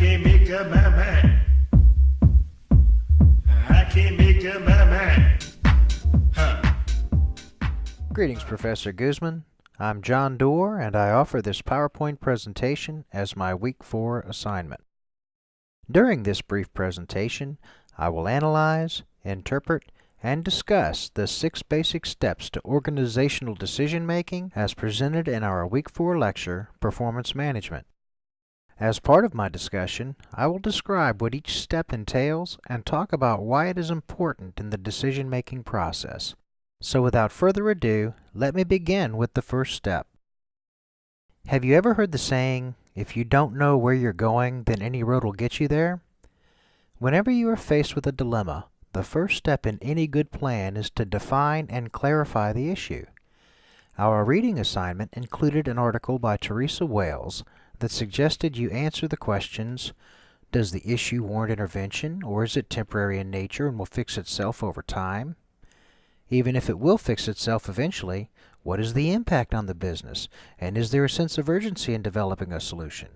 can't make up my mind. I can't make up my mind. Huh. Greetings, Professor Guzman. I'm John Doerr, and I offer this PowerPoint presentation as my Week 4 assignment. During this brief presentation, I will analyze, interpret, and discuss the 6 basic steps to organizational decision-making as presented in our Week 4 lecture, Performance Management. As part of my discussion, I will describe what each step entails and talk about why it is important in the decision-making process. So without further ado, let me begin with the first step. Have you ever heard the saying, if you don't know where you're going, then any road will get you there? Whenever you are faced with a dilemma, the first step in any good plan is to define and clarify the issue. Our reading assignment included an article by Teresa Wales that suggested you answer the questions, does the issue warrant intervention, or is it temporary in nature and will fix itself over time? Even if it will fix itself eventually, what is the impact on the business, and is there a sense of urgency in developing a solution?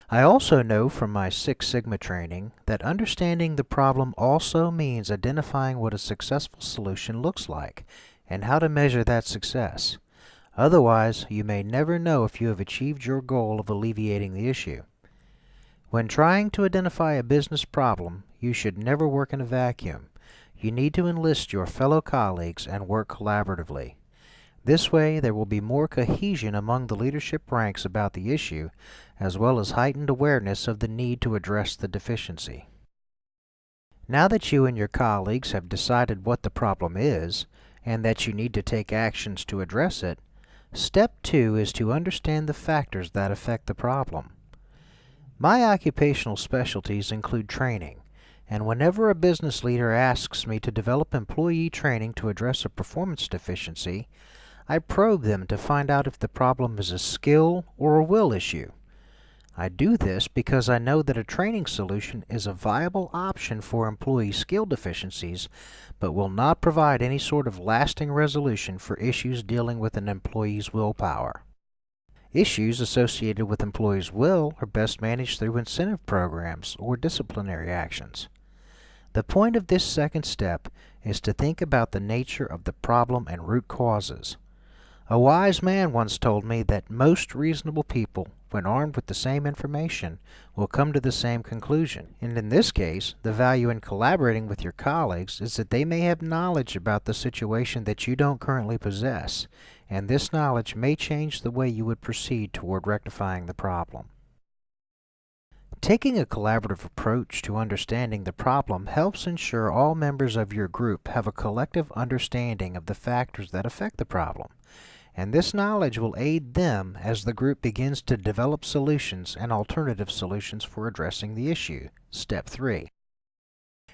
I also know from my Six Sigma training that understanding the problem also means identifying what a successful solution looks like and how to measure that success. Otherwise, you may never know if you have achieved your goal of alleviating the issue. When trying to identify a business problem, you should never work in a vacuum. You need to enlist your fellow colleagues and work collaboratively. This way, there will be more cohesion among the leadership ranks about the issue, as well as heightened awareness of the need to address the deficiency. Now that you and your colleagues have decided what the problem is, and that you need to take actions to address it, step 2 is to understand the factors that affect the problem. My occupational specialties include training, and whenever a business leader asks me to develop employee training to address a performance deficiency, I probe them to find out if the problem is a skill or a will issue. I do this because I know that a training solution is a viable option for employee skill deficiencies, but will not provide any sort of lasting resolution for issues dealing with an employee's willpower. Issues associated with employees' will are best managed through incentive programs or disciplinary actions. The point of this second step is to think about the nature of the problem and root causes. A wise man once told me that most reasonable people, when armed with the same information, will come to the same conclusion. And in this case, the value in collaborating with your colleagues is that they may have knowledge about the situation that you don't currently possess, and this knowledge may change the way you would proceed toward rectifying the problem. Taking a collaborative approach to understanding the problem helps ensure all members of your group have a collective understanding of the factors that affect the problem, and this knowledge will aid them as the group begins to develop solutions and alternative solutions for addressing the issue. Step 3.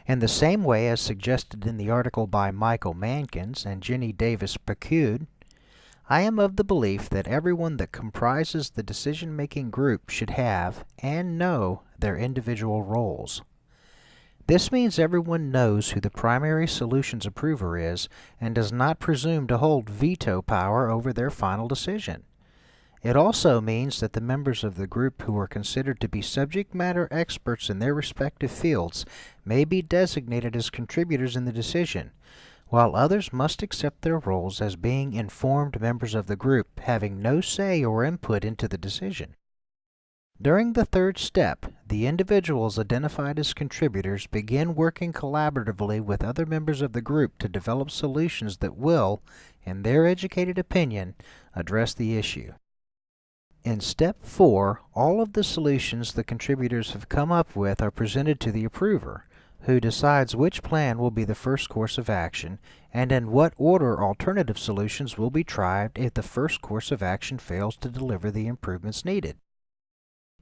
In the same way as suggested in the article by Michael Mankins and Jenny Davis-Pacude, I am of the belief that everyone that comprises the decision-making group should have and know their individual roles. This means everyone knows who the primary solutions approver is and does not presume to hold veto power over their final decision. It also means that the members of the group who are considered to be subject matter experts in their respective fields may be designated as contributors in the decision, while others must accept their roles as being informed members of the group, having no say or input into the decision. During the third step, the individuals identified as contributors begin working collaboratively with other members of the group to develop solutions that will, in their educated opinion, address the issue. In step 4, all of the solutions the contributors have come up with are presented to the approver, who decides which plan will be the first course of action and in what order alternative solutions will be tried if the first course of action fails to deliver the improvements needed.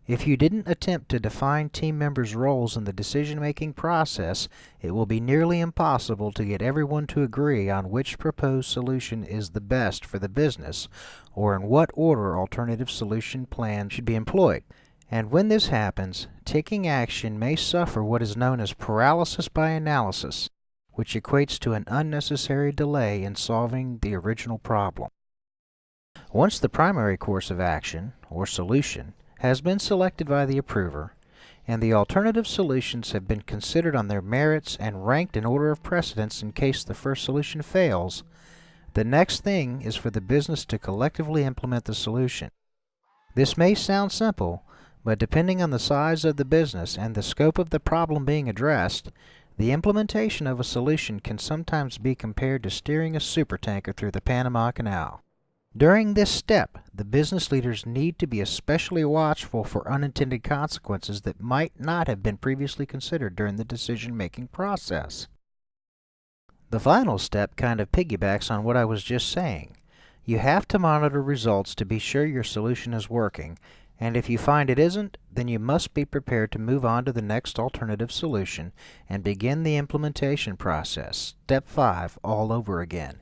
If you didn't attempt to define team members' roles in the decision-making process, it will be nearly impossible to get everyone to agree on which proposed solution is the best for the business or in what order alternative solution plans should be employed. And when this happens, taking action may suffer what is known as paralysis by analysis, which equates to an unnecessary delay in solving the original problem. Once the primary course of action, or solution, has been selected by the approver, and the alternative solutions have been considered on their merits and ranked in order of precedence in case the first solution fails, the next thing is for the business to collectively implement the solution. This may sound simple, but depending on the size of the business and the scope of the problem being addressed, the implementation of a solution can sometimes be compared to steering a supertanker through the Panama Canal. During this step, the business leaders need to be especially watchful for unintended consequences that might not have been previously considered during the decision-making process. The final step kind of piggybacks on what I was just saying. You have to monitor results to be sure your solution is working, and if you find it isn't, then you must be prepared to move on to the next alternative solution and begin the implementation process, step 5, all over again.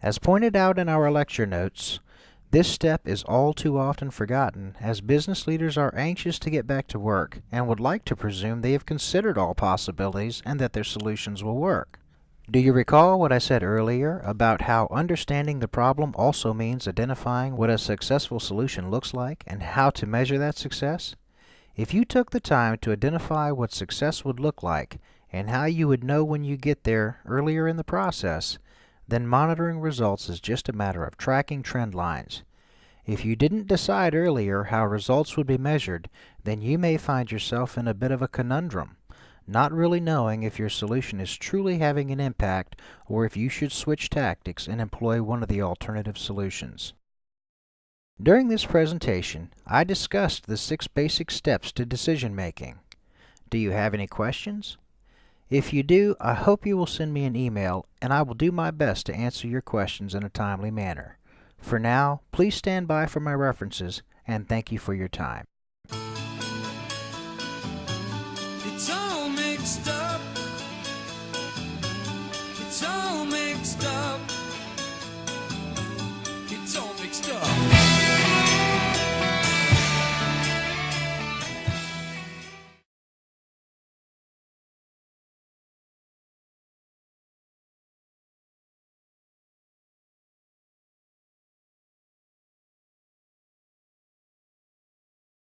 As pointed out in our lecture notes, this step is all too often forgotten as business leaders are anxious to get back to work and would like to presume they have considered all possibilities and that their solutions will work. Do you recall what I said earlier about how understanding the problem also means identifying what a successful solution looks like and how to measure that success? If you took the time to identify what success would look like and how you would know when you get there earlier in the process, then monitoring results is just a matter of tracking trend lines. If you didn't decide earlier how results would be measured, then you may find yourself in a bit of a conundrum, not really knowing if your solution is truly having an impact or if you should switch tactics and employ one of the alternative solutions. During this presentation, I discussed the 6 basic steps to decision making. Do you have any questions? If you do, I hope you will send me an email and I will do my best to answer your questions in a timely manner. For now, please stand by for my references and thank you for your time. It's all mixed up. It's all mixed up.